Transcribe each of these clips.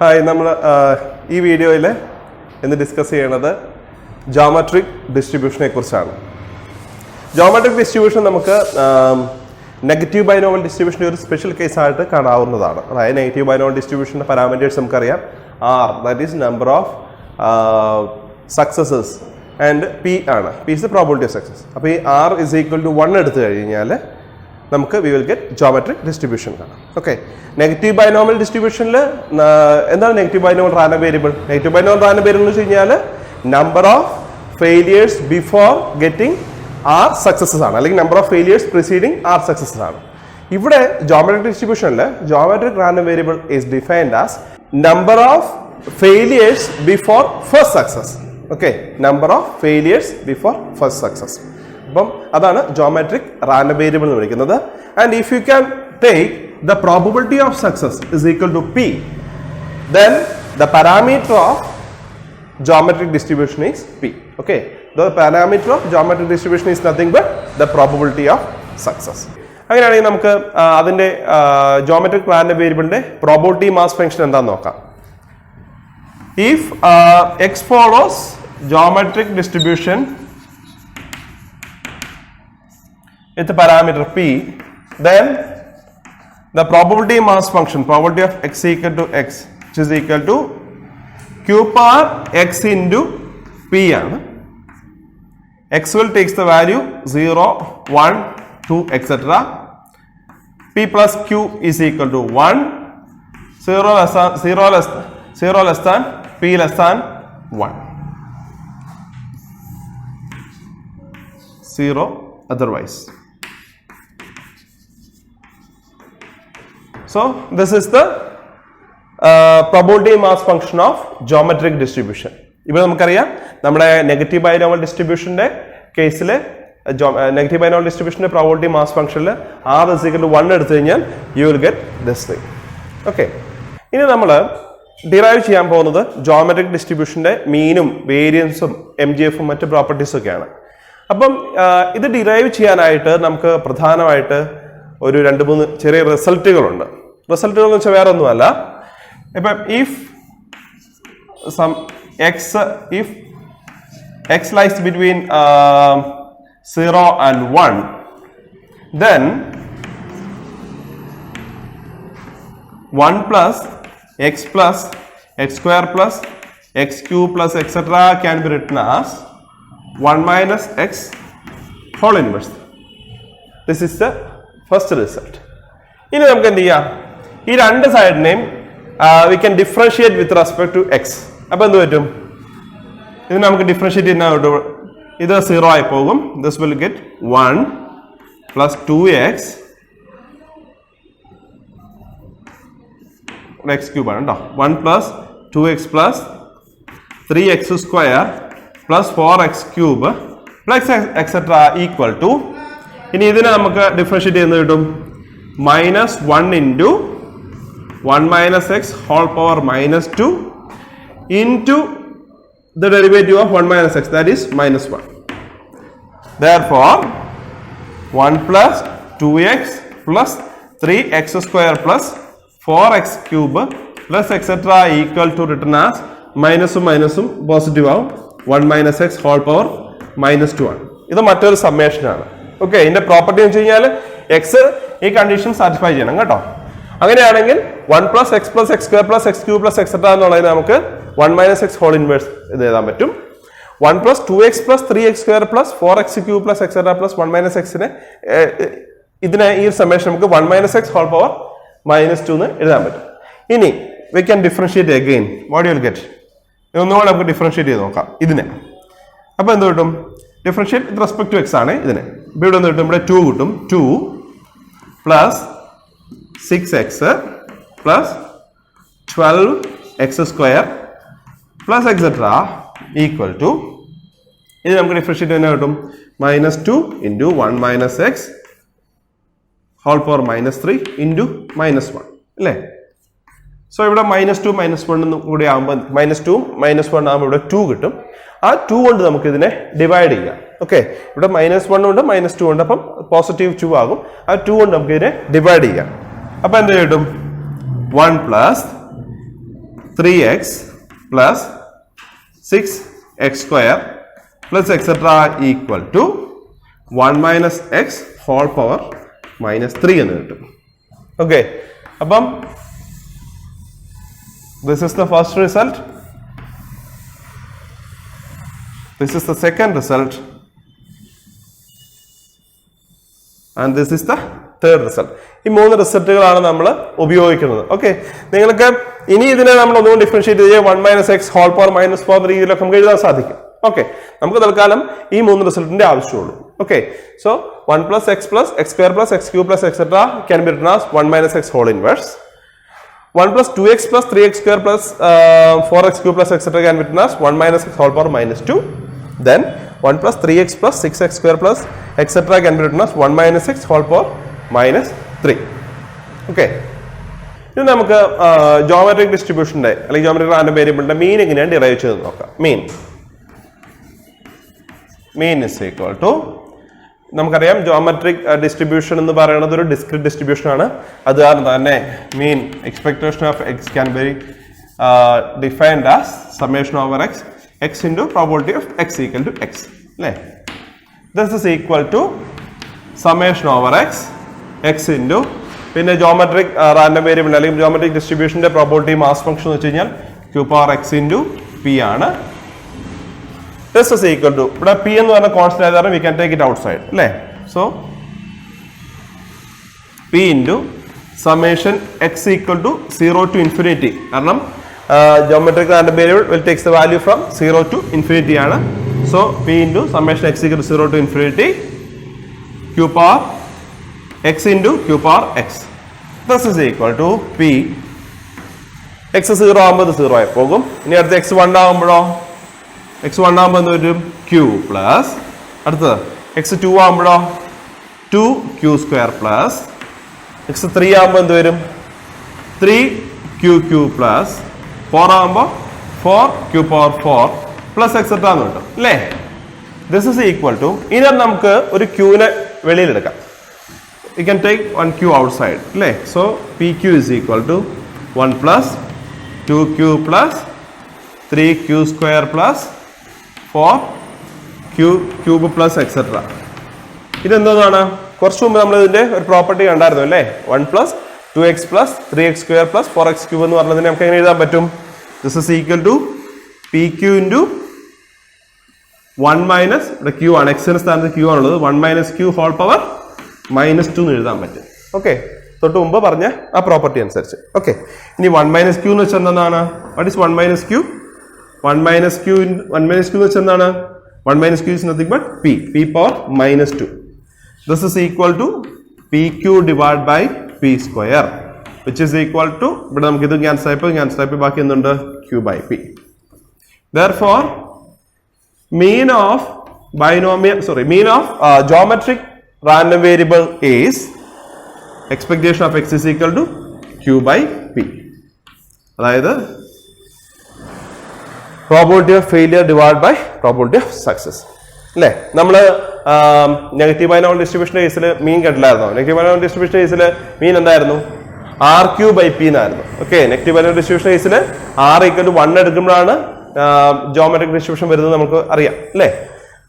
Hi, നമ്മൾ ഈ വീഡിയോയിൽ ഇന്ന് ഡിസ്കസ് ചെയ്യണത് ജോമെട്രിക് ഡിസ്ട്രിബ്യൂഷനെ കുറിച്ചാണ്. ജോമെട്രിക് ഡിസ്ട്രിബ്യൂഷൻ നമുക്ക് നെഗറ്റീവ് ബൈനോമൽ ഡിസ്ട്രിബ്യൂഷൻ്റെ ഒരു സ്പെഷ്യൽ കേസായിട്ട് കാണാവുന്നതാണ്. അതായത് നെഗറ്റീവ് ബൈനോമൽ ഡിസ്ട്രിബ്യൂഷൻ്റെ പാരാമീറ്റേഴ്സ് നമുക്കറിയാം. R, that is number of successes, and p ആണ്. P is the probability of success. അപ്പോൾ ഈ ആർ ഇസ് ഈക്വൽ ടു 1 എടുത്തു കഴിഞ്ഞാൽ നമുക്ക് we will get geometric distribution കാണാം. ഓക്കെ, നെഗറ്റീവ് ബൈനോമൽ ഡിസ്ട്രിബ്യൂഷനിൽ എന്താണ് negative binomial random variable? Negative binomial random variable എന്ന് വെച്ച് കഴിഞ്ഞാൽ number of failures before getting r successes ആണ്, അല്ലെങ്കിൽ number of failures preceding r successes ആണ്. ഇവിടെ ജോമെട്രിക് ഡിസ്ട്രിബ്യൂഷനിൽ geometric random variable is defined as number of failures before first success. Okay, number of failures before first success. അപ്പം അതാണ് geometric random variable എന്ന് വിളിക്കുന്നത്. And if you can take the probability of success is equal to P, then the parameter of geometric distribution is P. Okay, the parameter of geometric distribution is nothing but the probability of success. അങ്ങനെയാണെങ്കിൽ നമുക്ക് അതിന്റെ geometric random variable ന്റെ probability mass function എന്താണെന്ന് നോക്കാം. If x follows geometric distribution with the parameter P, then the probability mass function, probability of x equal to x, which is equal to q power x into p ആണ്. x will takes the value 0, 1, 2 etc. p plus q is equal to 1, 0 less than p less than 1, 0 otherwise. So this is the probability mass function of geometric distribution. ഇപ്പോൾ നമുക്കറിയാം നമ്മുടെ negative binomial ഡിസ്ട്രിബ്യൂഷന്റെ കേസിൽ negative binomial ഡിസ്ട്രിബ്യൂഷന്റെ probability mass ഫംഗ്ഷനിൽ R is equal to 1 എടുത്തു കഴിഞ്ഞാൽ U will get this thing. Okay, ഇനി നമ്മൾ derive ചെയ്യാൻ പോകുന്നത് ജോമെട്രിക് ഡിസ്ട്രിബ്യൂഷന്റെ മീനും വേരിയൻസും MGFും മറ്റ് പ്രോപ്പർട്ടീസും ഒക്കെയാണ്. അപ്പം ഇത് ഡിറൈവ് ചെയ്യാനായിട്ട് നമുക്ക് പ്രധാനമായിട്ട് ഒരു 2-3 ചെറിയ റിസൾട്ടുകളുണ്ട്. റിസൾട്ടുകൾ എന്ന് വെച്ചാൽ വേറെ ഒന്നുമല്ല. ഇപ്പം if x lies between 0 and 1, then 1 plus x square plus x cube plus etc. can be written as 1 minus x whole inverse. This is the first result. ഇനി നമുക്ക് എന്ത് ചെയ്യാം, ഈ രണ്ട് സൈഡിനെയും we can differentiate with respect to x. അപ്പോൾ എന്ത് പറ്റും, ഇത് നമുക്ക് ഡിഫറൻഷിയേറ്റ് ചെയ്യുന്ന ഇത് 0 ആയി പോകും. this will get 1 plus 2x x cube ആണ് കേട്ടോ. 1 plus 2x plus 3x square plus 4x cube plus etc. equal to, ഇനി ഇതിനെ നമുക്ക് ഡിഫറൻഷിയേറ്റ് ചെയ്യുന്നത് കിട്ടും -1 into 1 minus x whole power minus 2 into the derivative of 1 minus x, that is -1. Therefore 1 plus 2x plus 3x square plus 4x cube plus etc. equal to written as minusum positive ആവും 1 minus x whole power minus 2 ആണ്. ഇത് മറ്റൊരു summation ആണ്. Okay, ഇതിന്റെ property എന്ന് വെച്ച് കഴിഞ്ഞാൽ x ഈ കണ്ടീഷൻ സാറ്റിസ്ഫൈ ചെയ്യണം കേട്ടോ. അങ്ങനെയാണെങ്കിൽ 1 plus x plus x square plus x cube plus etc. എന്നുള്ളതിന് നമുക്ക് 1 minus x whole inverse ഇത് എഴുതാൻ പറ്റും. 1 plus 2x plus 3x square plus 4x cube plus etc. plus 1 minus x നെ ഇതിനെ ഈ സമ്മേഷൻ നമുക്ക് 1 minus x whole power minus 2 എന്ന് എഴുതാൻ പറ്റും. ഇനി we can differentiate again. What you will get? ഒന്നുകൂടെ നമുക്ക് ഡിഫറൻഷിയേറ്റ് ചെയ്ത് നോക്കാം ഇതിനെ. അപ്പോൾ എന്ത് കിട്ടും, differentiate with respect to x ആണ് ഇതിനെ. ഇപ്പോൾ ഇവിടെ നിന്ന് കിട്ടും, ഇവിടെ 2 കിട്ടും. 2 plus 6x plus 12x square plus etc. equal to, ഇത് നമുക്ക് ഡിഫറൻഷിയേറ്റ് തന്നെ കിട്ടും -2 into 1 minus x whole power -3 into -1 അല്ലേ. സോ ഇവിടെ -2 -1 കൂടി ആകുമ്പോൾ -2 -1 ആകുമ്പോൾ ഇവിടെ 2 കിട്ടും. ആ 2 കൊണ്ട് നമുക്ക് ഇതിനെ ഡിവൈഡ് ചെയ്യാം. ഓക്കെ, ഇവിടെ -1 ഉണ്ട് -2 ഉണ്ട്, അപ്പം പോസിറ്റീവ് 2 ആകും. ആ 2 കൊണ്ട് നമുക്ക് ഇതിനെ ഡിവൈഡ് ചെയ്യാം. അപ്പൊ എന്ത് കിട്ടും, 1 plus 3x plus 6x square plus etc. equal to 1 minus x whole power minus 3 എന്ന് കിട്ടും. ഓക്കെ, അപ്പം this is the first result, this is the second result, and this is the third result. ഈ 3 റിസൾട്ടുകളാണ് നമ്മൾ ഉപയോഗിക്കുന്നത്. Okay, നിങ്ങൾക്ക് ഇനി ഇതിനെ നമ്മൾ ഒന്നുകൂടി ഡിഫറൻഷിയേറ്റ് ചെയ്യുക 1 minus X whole power minus 4 രീതിയിലൊക്കെ നമുക്ക് എഴുതാൻ സാധിക്കും. ഓക്കെ, നമുക്ക് തൽക്കാലം ഈ 3 റിസൾട്ടിന്റെ ആവശ്യമുള്ളൂ. Okay, so 1 plus x plus x square plus x cube plus etc. can be written as 1 minus x whole inverse. 1 plus 2x plus 3x square plus 4x cube plus etc. can be written as 1 minus x whole power minus 2. Then 1 plus 3x plus 6x square plus etc. can be written as 1 minus x whole power minus 3. Okay. ഇനി നമുക്ക് geometric ഡിസ്ട്രിബ്യൂഷന്റെ അല്ലെങ്കിൽ geometric random വേരിയബിളിന്റെ മീൻ എങ്ങനെയാണ് derive ചെയ്ത് നോക്കാം. Mean is equal to, നമുക്കറിയാം geometric distribution എന്ന് പറയുന്നത് ഒരു ഡിസ്ക്രീറ്റ് ഡിസ്ട്രിബ്യൂഷൻ ആണ്. അത് കാരണം തന്നെ mean expectation of x can be defined as summation over x x into probability of x equal to x അല്ലേ. This is equal to summation over x x into പിന്നെ geometric random variable അല്ലെങ്കിൽ geometric ഡിസ്ട്രിബ്യൂഷന്റെ probability mass function എന്ന് വെച്ച് കഴിഞ്ഞാൽ q power x into p ആണ്. This is equal to, ഇവിടെ p എന്ന് പറഞ്ഞ കോൺസ്റ്റന്റ് ആയതാണ്, we can take it outside അല്ലേ. So p into summation x equal to 0 to infinity, കാരണം geometric random variable will takes the value from 0 to infinity ആണ്. So p into summation x equal to 0 to infinity q power x into q power x. This is equal to p, x 0 ആകുമ്പോൾ ഇത് 0 ആയി പോകും. ഇനി അടുത്ത x 1 ആകുമ്പോഴോ x1 ആകുമ്പോൾ എന്ത് വരും q പ്ലസ്, അടുത്തത് x2 ആകുമ്പോഴോ 2q square plus, x3 ആകുമ്പോൾ എന്ത് വരും 3qq പ്ലസ്, 4 ആകുമ്പോൾ 4q പവർ 4 പ്ലസ് എക്സെട്ര എന്ന് കിട്ടും അല്ലേ. ദിസ് ഇസ് ഈക്വൽ ടു, ഇനി നമുക്ക് ഒരു ക്യൂവിനെ വെളിയിലെടുക്കാം. we can take 1q outside അല്ലേ. so pq is equal to 1 plus 2q plus 3q square plus 4q cube plus etc. ഇതെന്താണ്, കുറച്ച് മുമ്പ് നമ്മൾ ഇതിന്റെ ഒരു പ്രോപ്പർട്ടി കണ്ടായിരുന്നു അല്ലേ. 1 plus 2x plus 3x square plus 4x cube എന്ന് പറഞ്ഞതിനെ നമുക്ക് എങ്ങനെ എഴുതാൻ പറ്റും. This is equal to pq into 1 minus, ഇവിടെ q ആണ്, x ന്റെ സ്ഥാനത്ത് q ആണുള്ളത്, 1 minus q whole power minus 2 എന്ന് എഴുതാൻ പറ്റും. ഓക്കെ, തൊട്ട് മുമ്പ് പറഞ്ഞ ആ പ്രോപ്പർട്ടി അനുസരിച്ച്. ഓക്കെ, ഇനി 1 മൈനസ് q എന്ന് വെച്ചാൽ എന്താണ്, what is 1 minus q? 1 minus q എന്ന് വെച്ചാൽ എന്താണ്, 1 minus q is nothing but p power minus 2. This is equal to pq divided by p square, which is equal to, ഇവിടെ നമുക്ക് ഇത് ക്യാൻസൽ ആയി ബാക്കി എന്തുണ്ട് q by p. Therefore mean of geometric random variable is expectation of x is equal to q by p. അതായത് probability of failure divide by probability of success അല്ലേ. നമ്മൾ negative binomial ഡിസ്ട്രിബ്യൂഷന്റെ കേസിൽ മീൻ കേട്ടില്ലായിരുന്നോ. Negative binomial distribution കേസിൽ mean എന്തായിരുന്നു, r3 by p എന്നായിരുന്നു. Okay, negative binomial distribution കേസിൽ r equal to 1 എടുക്കുമ്പോഴാണ് ജോമെട്രിക് ഡിസ്ട്രിബ്യൂഷൻ വരുന്നത് നമുക്ക് അറിയാം അല്ലേ.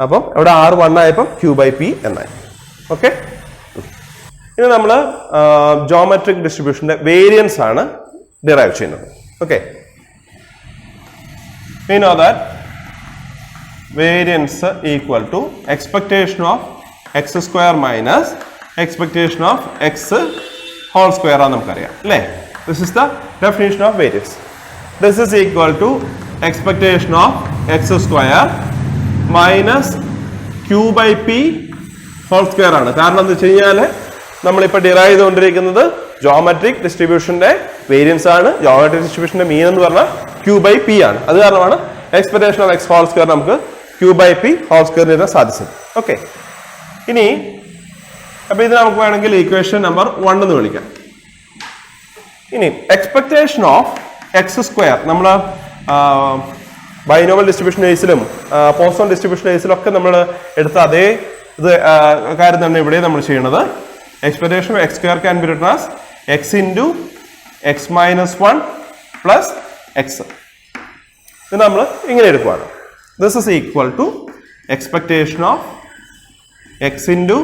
അപ്പം ഇവിടെ r 1 ആയപ്പോൾ q by p എന്നായി. ഓക്കെ, ഇനി നമ്മൾ ജോമെട്രിക് ഡിസ്ട്രിബ്യൂഷന്റെ വേരിയൻസ് ആണ് ഡിറൈവ് ചെയ്യുന്നത്. Okay, we know that variance equal to expectation of x square minus expectation of x whole square ആണ് നമുക്കറിയാം അല്ലേ. this is the definition of variance. this is equal to expectation of x square minus q by p whole square ആണ്. കാരണം എന്താ വെച്ച് കഴിഞ്ഞാൽ നമ്മളിപ്പോൾ derive ചെയ്തുകൊണ്ടിരിക്കുന്നത് ജോമെട്രിക് ഡിസ്ട്രിബ്യൂഷന്റെ വേരിയൻസ് ആണ്. ജോമെട്രിക് ഡിസ്ട്രിബ്യൂഷന്റെ മീൻ എന്ന് പറഞ്ഞാൽ q by p ആണ്. അത് കാരണമാണ് expectation of X whole square നമുക്ക് q by p whole square എഴുതാൻ സാധിച്ചത്. ഓക്കെ, ഇനി അപ്പൊ ഇത് നമുക്ക് വേണമെങ്കിൽ ഇക്വേഷൻ നമ്പർ 1 എന്ന് വിളിക്കാം. ഇനി എക്സ്പെക്ടേഷൻ ഓഫ് എക്സ് സ്ക്വയർ നമ്മൾ ബൈനോമിയൽ ഡിസ്ട്രിബ്യൂഷൻ കേസിലും പോസ്റ്റോൺ ഡിസ്ട്രിബ്യൂഷൻ കേസിലും ഒക്കെ നമ്മൾ എടുത്ത അതേ ഇത് കാര്യം തന്നെ ഇവിടെ നമ്മൾ ചെയ്യുന്നത്. Expectation of x square can be written as x into x minus 1 plus x. ഇത് നമ്മൾ ഇങ്ങനെ എടുക്കുവാണ്. This is equal to expectation of x into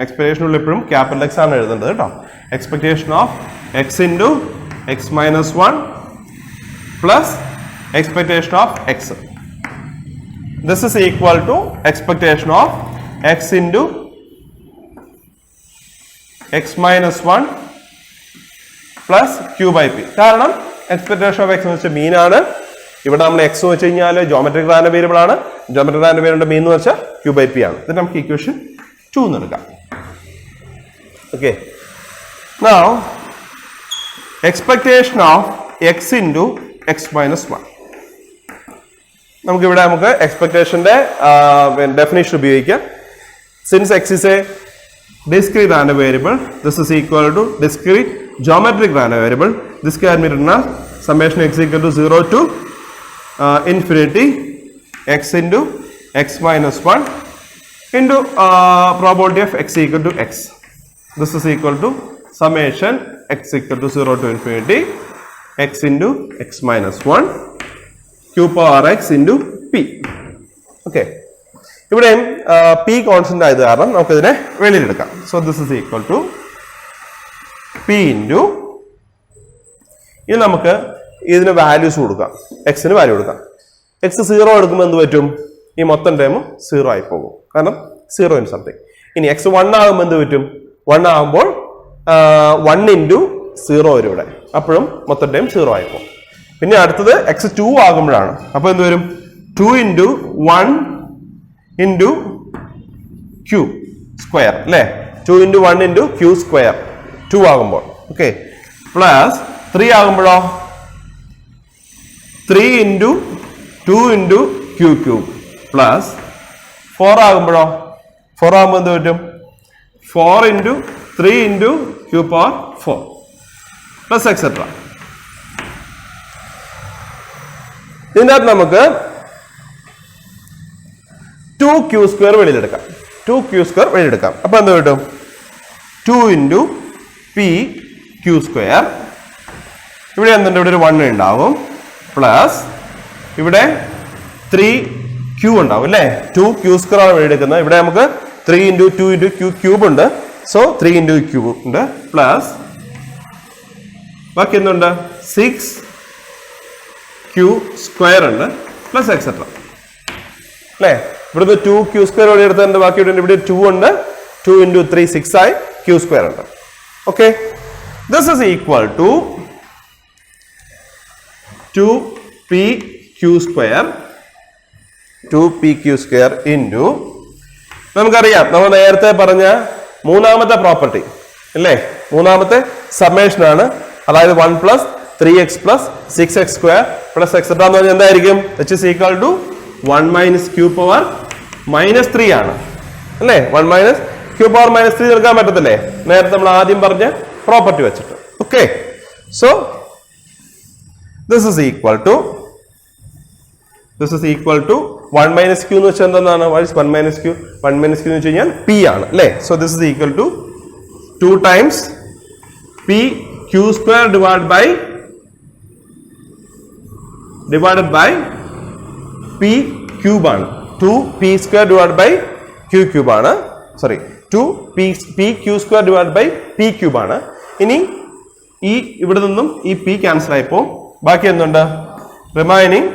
എക്സ്പെക്ടേഷനുള്ള എപ്പോഴും ക്യാപിറ്റൽ എക്സ് ആണ് എഴുതേണ്ടത് കേട്ടോ. Expectation of x into x minus 1 plus expectation of x. This is equal to expectation of x into x minus 1 plus q by p. കാരണം expectation of x എന്ന് വെച്ചാൽ മീൻ ആണ്. ഇവിടെ നമ്മൾ എക്സ് എന്ന് വെച്ച് കഴിഞ്ഞാൽ ജോമെട്രിക് റാൻഡം വേരിയബിൾ ആണ്. ജോമെട്രിക് റാൻഡം വേരിയബിളിന്റെ മീൻ എന്ന് വെച്ചാൽ ക്യൂ ബൈ പി ആണ്. ഇത് നമുക്ക് ഇക്വേഷൻ 2 എന്ന് എടുക്കാം. Okay, now expectation of x into x minus 1. നമുക്കിവിടെ നമുക്ക് എക്സ്പെക്ടേഷന്റെ ഡെഫിനേഷൻ ഉപയോഗിക്കാം. Since X is A discrete random variable, this is equal to discrete geometric random variable. This can be written as summation x equal to 0 to infinity x into x minus 1 into probability of x equal to x. This is equal to summation x equal to 0 to infinity x into x minus 1 q power x into p. Okay. ഇവിടെ P constant ആയത് കാരണം നമുക്കിതിനെ വെളിയിലെടുക്കാം. So this is equal to P into, ഇനി നമുക്ക് ഇതിന് values കൊടുക്കാം. എക്സിന് വാല്യൂ കൊടുക്കാം. എക്സ് 0 എടുക്കുമ്പോൾ എന്ത് പറ്റും? ഈ മൊത്തം ടൈം 0 ആയി പോകും, കാരണം 0 ഇൻ സംതിങ്. ഇനി എക്സ് 1 ആകുമ്പോൾ എന്ത് പറ്റും? 1 ആകുമ്പോൾ 1 ഇൻറ്റു 0 വരും ഇവിടെ, അപ്പോഴും മൊത്തം ടൈം 0 ആയി പോകും. പിന്നെ അടുത്തത് എക്സ് 2 ആകുമ്പോഴാണ്. അപ്പോൾ എന്ത് വരും? 2 ഇൻറ്റു 1 into q square അല്ലേ? 2 into 1 into q square 2 ആകുമ്പോൾ. Okay, plus 3 ആകുമ്പോഴോ 3 into 2 into q cube plus 4 ആകുമ്പോഴോ 4 ആകുമ്പോൾ എന്ത് പറ്റും? 4 into 3 into q power 4 plus etcetera. ഇതിനകത്ത് നമുക്ക് 2q square വെളിയിലെടുക്കാം. 2q square വെളിയിലെടുക്കാം. അപ്പൊ എന്ത് കിട്ടും? 2 into p q square. ഇവിടെ എന്തുണ്ട്? ഇവിടെ ഒരു 1 ഉണ്ടാവും, പ്ലസ് ഇവിടെ 3q ഉണ്ടാവും അല്ലേ? 2q square ആണ് വെളിയെടുക്കുന്നത്. ഇവിടെ നമുക്ക് 3 into 2 into q cube ഉണ്ട്. സോ 3 into q ഉണ്ട്, പ്ലസ് ബാക്കി എന്തുണ്ട്? 6q square ഉണ്ട്, പ്ലസ് എക്സെട്ര അല്ലേ? ഇവിടുന്ന് 2q square വഴി എടുത്തതിന്റെ ബാക്കി ഇവിടെ 2 ഉണ്ട്. 2 into 3 6 ആയി, q square ഉണ്ട്. Okay, this is equal to 2pq square 2pq square into, നമുക്കറിയാം നമ്മൾ നേരത്തെ പറഞ്ഞ മൂന്നാമത്തെ പ്രോപ്പർട്ടി അല്ലേ? മൂന്നാമത്തെ സമ്മേഷൻ ആണ്. അതായത് 1 plus 3x plus 6x square plus etcetera എന്ന് പറഞ്ഞാൽ എന്തായിരിക്കും? which is equal to 1 minus q power minus 3 ആണ് അല്ലേ? 1 minus q power minus 3 എടുക്കാൻ പറ്റത്തില്ലേ? നേരത്തെ നമ്മൾ ആദ്യം പറഞ്ഞ പ്രോപ്പർട്ടി വെച്ചിട്ട്. Okay, so this is equal to 1 minus q എന്ന് വെച്ചാൽ എന്താണ്? 1 minus q എന്ന് വെച്ച് കഴിഞ്ഞാൽ p ആണ് അല്ലേ? So this is equal to 2 times p q square divided by p cube ആണ്. 2p square divided by q cube ആണ്. Sorry, 2p q square divided by p cube ആണ്. ഇനി ഈ ഇവിടെ നിന്നും ഈ p ക്യാൻസൽ ആയിപ്പോ ബാക്കി എന്തുണ്ട്? Remaining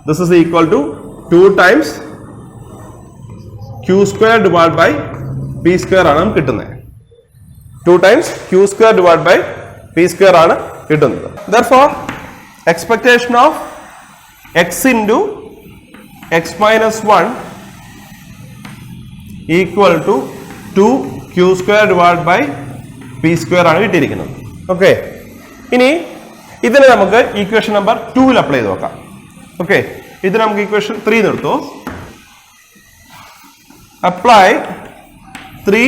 this is equal to 2 times q square divided by p square ആണ് കിട്ടുന്നത്. 2 times q square divided by p square ആണ് കിട്ടുന്നത്. Therefore, expectation of x into x minus 1 equal to 2q square divided by p square ആണ് കിട്ടിയിരിക്കുന്നത്. Okay, ഇനി ഇതിനെ നമുക്ക് equation number 2 apply ചെയ്ത് നോക്കാം. ഓക്കെ, ഇത് നമുക്ക് ഇക്വേഷൻ 3 നിർത്തോ. Apply 3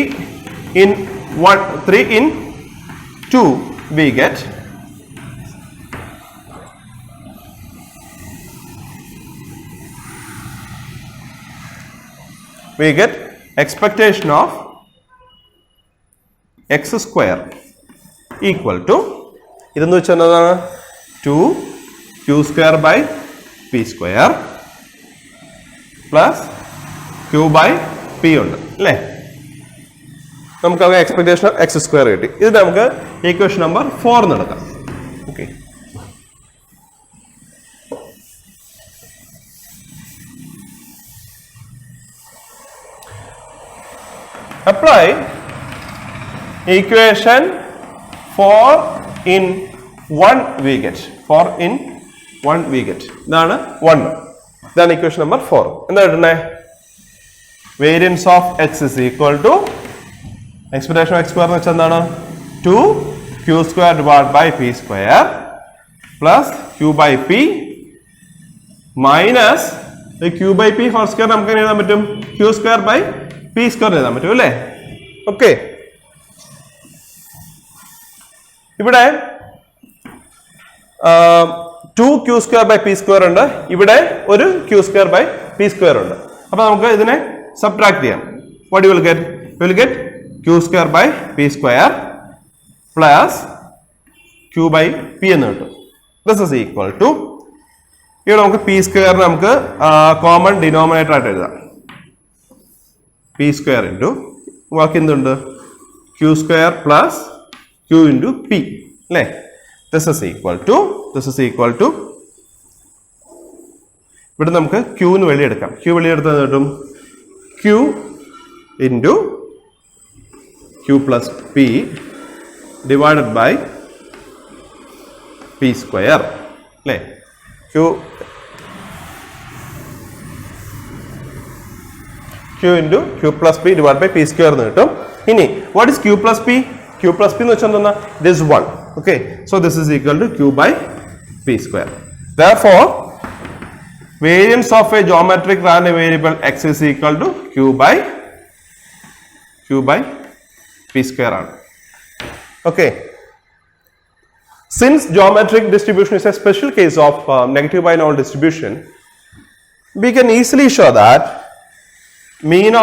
in 2 we get expectation of x square equal to ഇതെന്ന് വെച്ചാൽ എന്താണ് 2q² by p square plus q by p ഉണ്ട് അല്ലേ. നമുക്ക് അത് എക്സ്പെക്ടേഷൻ x² കിട്ടി. ഇത് നമുക്ക് ഇക്വേഷൻ നമ്പർ 4 നടക്കാം. Okay, apply equation 4 in 1 we get. 4 in 1 we get. ഇതാണ് 1. ഇതാണ് ഇക്വേഷൻ നമ്പർ 4. എന്താ കിട്ടുന്നത്? Variance of x is equal to expectation x square എന്ന് വെച്ചാൽ എന്താണ്? 2q² divide by p square plus q by p minus q by p whole square നമുക്ക് എഴുതാൻ പറ്റും q² ബൈ p സ്ക്വയർ എഴുതാൻ പറ്റും അല്ലേ. ഓക്കെ, ഇവിടെ 2q² ബൈ p സ്ക്വയർ ഉണ്ട്, ഇവിടെ ഒരു q² ബൈ p സ്ക്വയർ ഉണ്ട്. അപ്പൊ നമുക്ക് ഇതിനെ സബ്ട്രാക്ട് ചെയ്യാം. What you will get? You will get q² by p square plus q by p എന്ന് കിട്ടും. ദിസ് ഈസ് ഈക്വൽ ടു, ഇവിടെ നമുക്ക് p സ്ക്വയറിന് നമുക്ക് കോമൺ ഡിനോമിനേറ്റർ ആയിട്ട് എഴുതാം. p സ്ക്വയർ ഇൻറ്റു ബാക്കി എന്തുണ്ട്? q² plus q into p അല്ലേ. ദിസ് ഈസ് ഈക്വൽ ടു ഇവിടെ നമുക്ക് q വെളിയെടുക്കാം. q വെളിയെടുത്താൽ കിട്ടും q into q plus p divided by p square അല്ലേ. q into q plus p divide by p square എന്ന് കിട്ടും. ഇനി what is q plus p? q plus p എന്ന് വെച്ചാൽ എന്താ? This is 1. Okay, so this is equal to q by p square. Therefore, variance of a geometric random variable x is equal to q by p square ആണ്. Okay, since geometric distribution is a special case of negative binomial distribution, we can easily show that mean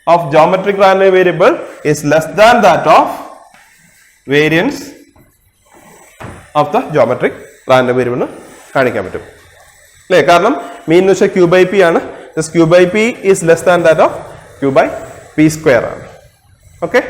of geometric random variable is less than that of variance of the geometric random variable കാണിക്കാൻ പറ്റും അല്ലേ. കാരണം മീൻ എന്ന് വെച്ചാൽ q by p ആണ്. q by p is less than that of q by p square ആണ്. Okay.